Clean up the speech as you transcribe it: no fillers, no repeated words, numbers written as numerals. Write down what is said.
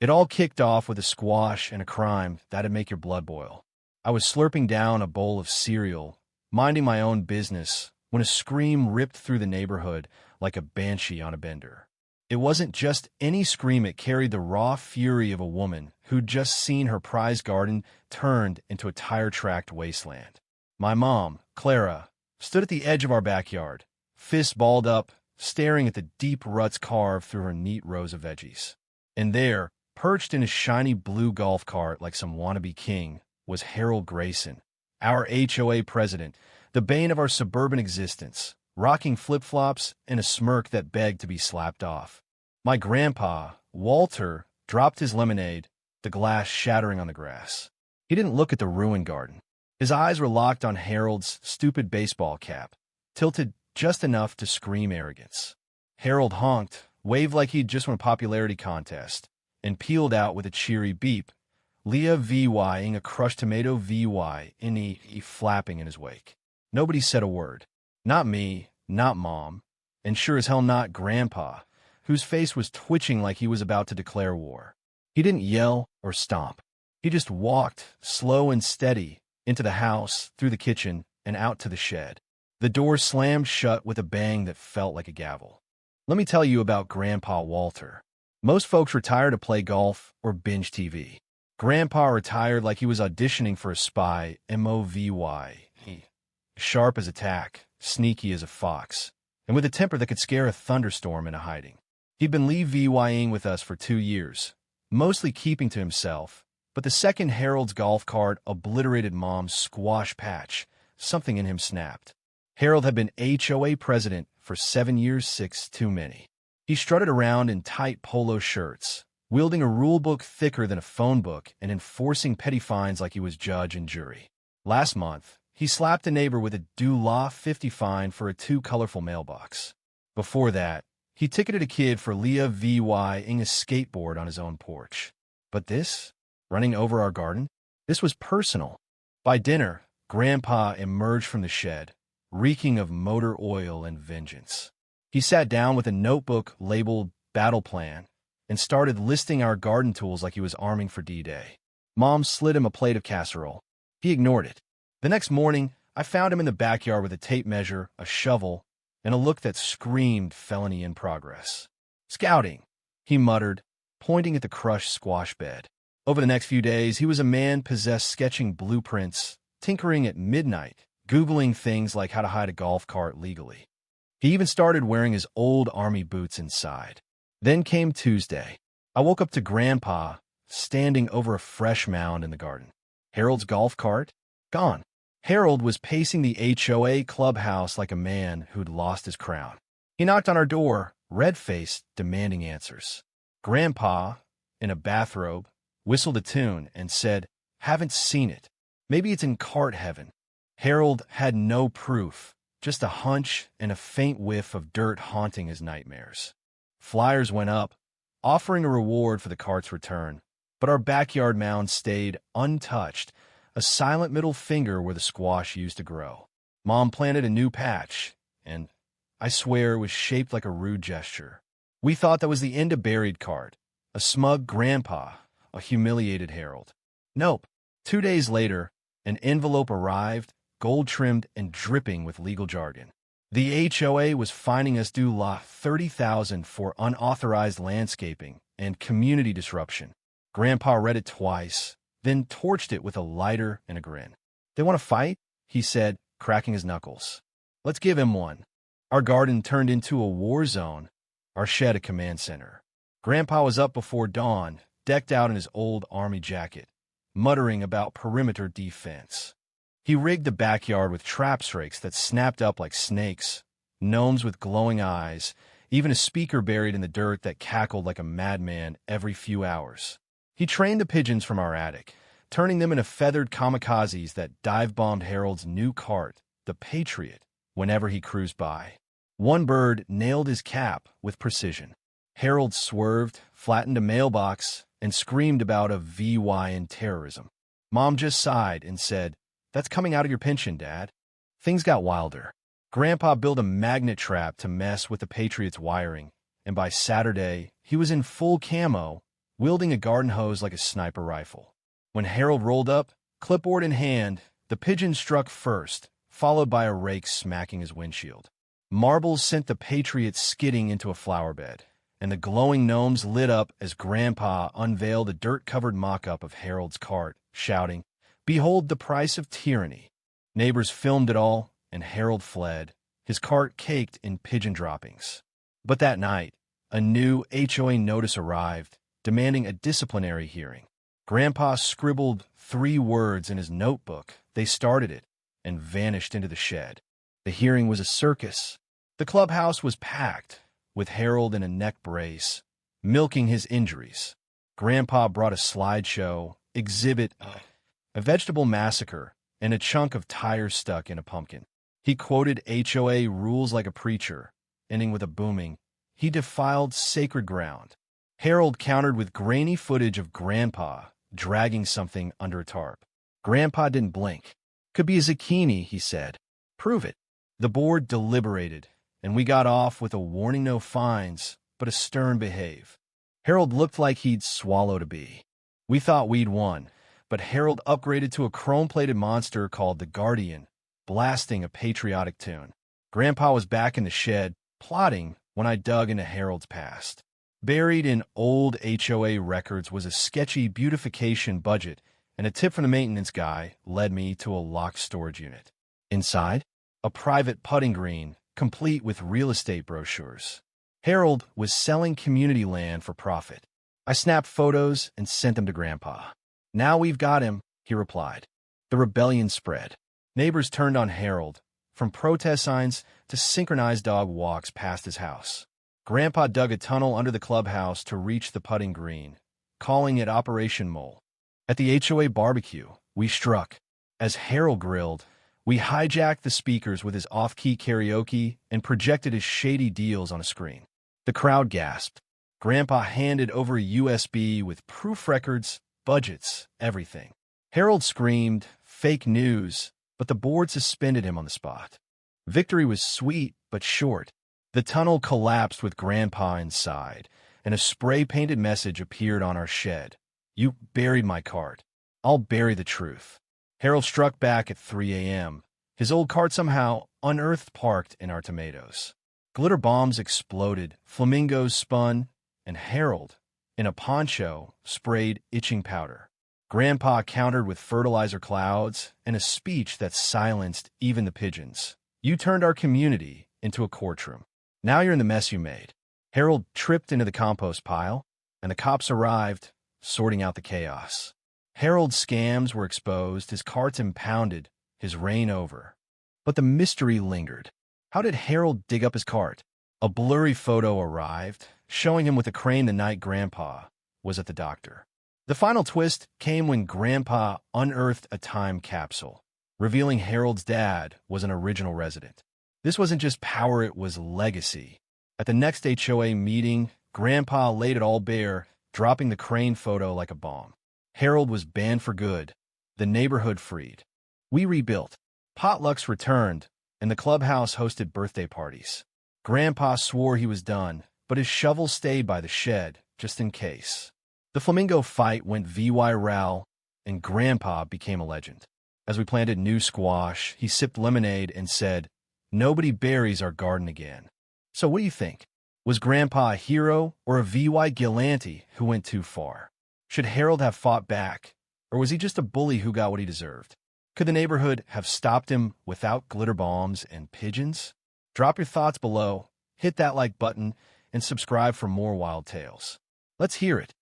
It all kicked off with a squash and a crime that'd make your blood boil. I was slurping down a bowl of cereal, minding my own business, when a scream ripped through the neighborhood like a banshee on a bender. It wasn't just any scream, it carried the raw fury of a woman who'd just seen her prized garden turned into a tire-tracked wasteland. My mom, Clara, stood at the edge of our backyard, fists balled up, staring at the deep ruts carved through her neat rows of veggies. And there, perched in a shiny blue golf cart like some wannabe king, was Harold Grayson, our HOA president, the bane of our suburban existence, rocking flip-flops and a smirk that begged to be slapped off. My grandpa, Walter, dropped his lemonade, the glass shattering on the grass. He didn't look at the ruined garden. His eyes were locked on Harold's stupid baseball cap, tilted just enough to scream arrogance. Harold honked, waved like he'd just won a popularity contest, and peeled out with a cheery beep, Leah VYing a crushed tomato VY in E flapping in his wake. Nobody said a word. Not me, not Mom, and sure as hell not Grandpa, whose face was twitching like he was about to declare war. He didn't yell or stomp. He just walked, slow and steady, into the house, through the kitchen, and out to the shed. The door slammed shut with a bang that felt like a gavel. Let me tell you about Grandpa Walter. Most folks retire to play golf or binge TV. Grandpa retired like he was auditioning for a spy, MOVY. Sharp as a tack, sneaky as a fox, and with a temper that could scare a thunderstorm into hiding. He'd been VYing with us for 2 years, mostly keeping to himself, but the second Harold's golf cart obliterated Mom's squash patch, something in him snapped. Harold had been HOA president for 7 years, 6 too many. He strutted around in tight polo shirts, wielding a rule book thicker than a phone book and enforcing petty fines like he was judge and jury. Last month, he slapped a neighbor with a $50 fine for a too colorful mailbox. Before that, he ticketed a kid for Leah VYing a skateboard on his own porch. But this, running over our garden, this was personal. By dinner, Grandpa emerged from the shed, reeking of motor oil and vengeance. He sat down with a notebook labeled Battle Plan and started listing our garden tools like he was arming for D-Day. Mom slid him a plate of casserole. He ignored it. The next morning, I found him in the backyard with a tape measure, a shovel, and a look that screamed felony in progress. "Scouting," he muttered, pointing at the crushed squash bed. Over the next few days, he was a man possessed sketching blueprints, tinkering at midnight, Googling things like how to hide a golf cart legally. He even started wearing his old army boots inside. Then came Tuesday. I woke up to Grandpa standing over a fresh mound in the garden. Harold's golf cart? Gone. Harold was pacing the HOA clubhouse like a man who'd lost his crown. He knocked on our door, red-faced, demanding answers. Grandpa, in a bathrobe, whistled a tune and said, "Haven't seen it. Maybe it's in cart heaven." Harold had no proof, just a hunch and a faint whiff of dirt haunting his nightmares. Flyers went up, offering a reward for the cart's return, but our backyard mound stayed untouched, a silent middle finger where the squash used to grow. Mom planted a new patch, and I swear it was shaped like a rude gesture. We thought that was the end of buried cart, a smug grandpa, a humiliated Harold. Nope. 2 days later, an envelope arrived, gold-trimmed and dripping with legal jargon. The HOA was fining us due $30,000 for unauthorized landscaping and community disruption. Grandpa read it twice, then torched it with a lighter and a grin. "They want to fight?" he said, cracking his knuckles. "Let's give him one." Our garden turned into a war zone, our shed a command center. Grandpa was up before dawn, decked out in his old army jacket, muttering about perimeter defense. He rigged the backyard with trap rakes that snapped up like snakes, gnomes with glowing eyes, even a speaker buried in the dirt that cackled like a madman every few hours. He trained the pigeons from our attic, turning them into feathered kamikazes that dive-bombed Harold's new cart, the Patriot, whenever he cruised by. One bird nailed his cap with precision. Harold swerved, flattened a mailbox, and screamed about a VY in terrorism. Mom just sighed and said, "That's coming out of your pension, Dad." Things got wilder. Grandpa built a magnet trap to mess with the Patriot's wiring, and by Saturday, he was in full camo, wielding a garden hose like a sniper rifle. When Harold rolled up, clipboard in hand, the pigeon struck first, followed by a rake smacking his windshield. Marbles sent the Patriots skidding into a flower bed, and the glowing gnomes lit up as Grandpa unveiled a dirt-covered mock-up of Harold's cart, shouting, "Behold the price of tyranny." Neighbors filmed it all, and Harold fled, his cart caked in pigeon droppings. But that night, a new HOA notice arrived, demanding a disciplinary hearing. Grandpa scribbled 3 words in his notebook. They started it and vanished into the shed. The hearing was a circus. The clubhouse was packed, with Harold in a neck brace, milking his injuries. Grandpa brought a slideshow, exhibit, a vegetable massacre, and a chunk of tire stuck in a pumpkin. He quoted HOA rules like a preacher, ending with a booming, "He defiled sacred ground." Harold countered with grainy footage of Grandpa dragging something under a tarp. Grandpa didn't blink. "Could be a zucchini," he said. "Prove it." The board deliberated, and we got off with a warning: no fines, but a stern behave. Harold looked like he'd swallowed a bee. We thought we'd won, but Harold upgraded to a chrome-plated monster called the Guardian, blasting a patriotic tune. Grandpa was back in the shed, plotting, when I dug into Harold's past. Buried in old HOA records was a sketchy beautification budget, and a tip from the maintenance guy led me to a locked storage unit. Inside, a private putting green, complete with real estate brochures. Harold was selling community land for profit. I snapped photos and sent them to Grandpa. "Now we've got him," he replied. The rebellion spread. Neighbors turned on Harold, from protest signs to synchronized dog walks past his house. Grandpa dug a tunnel under the clubhouse to reach the putting green, calling it Operation Mole. At the HOA barbecue, we struck. As Harold grilled, we hijacked the speakers with his off-key karaoke and projected his shady deals on a screen. The crowd gasped. Grandpa handed over a USB with proof records, budgets, everything. Harold screamed, "Fake news," but the board suspended him on the spot. Victory was sweet but short. The tunnel collapsed with Grandpa inside, and a spray-painted message appeared on our shed. "You buried my cart. I'll bury the truth." Harold struck back at 3 a.m., his old cart somehow unearthed parked in our tomatoes. Glitter bombs exploded, flamingos spun, and Harold, in a poncho, sprayed itching powder. Grandpa countered with fertilizer clouds and a speech that silenced even the pigeons. "You turned our community into a courtroom. Now you're in the mess you made." Harold tripped into the compost pile, and the cops arrived, sorting out the chaos. Harold's scams were exposed, his carts impounded, his reign over. But the mystery lingered. How did Harold dig up his cart? A blurry photo arrived, showing him with a crane the night Grandpa was at the doctor. The final twist came when Grandpa unearthed a time capsule, revealing Harold's dad was an original resident. This wasn't just power, it was legacy. At the next HOA meeting, Grandpa laid it all bare, dropping the crane photo like a bomb. Harold was banned for good, the neighborhood freed. We rebuilt. Potlucks returned, and the clubhouse hosted birthday parties. Grandpa swore he was done, but his shovel stayed by the shed, just in case. The flamingo fight went viral, and Grandpa became a legend. As we planted new squash, he sipped lemonade and said, "Nobody buries our garden again." So what do you think? Was Grandpa a hero or a vigilante who went too far? Should Harold have fought back, or was he just a bully who got what he deserved? Could the neighborhood have stopped him without glitter bombs and pigeons? Drop your thoughts below, hit that like button, and subscribe for more wild tales. Let's hear it.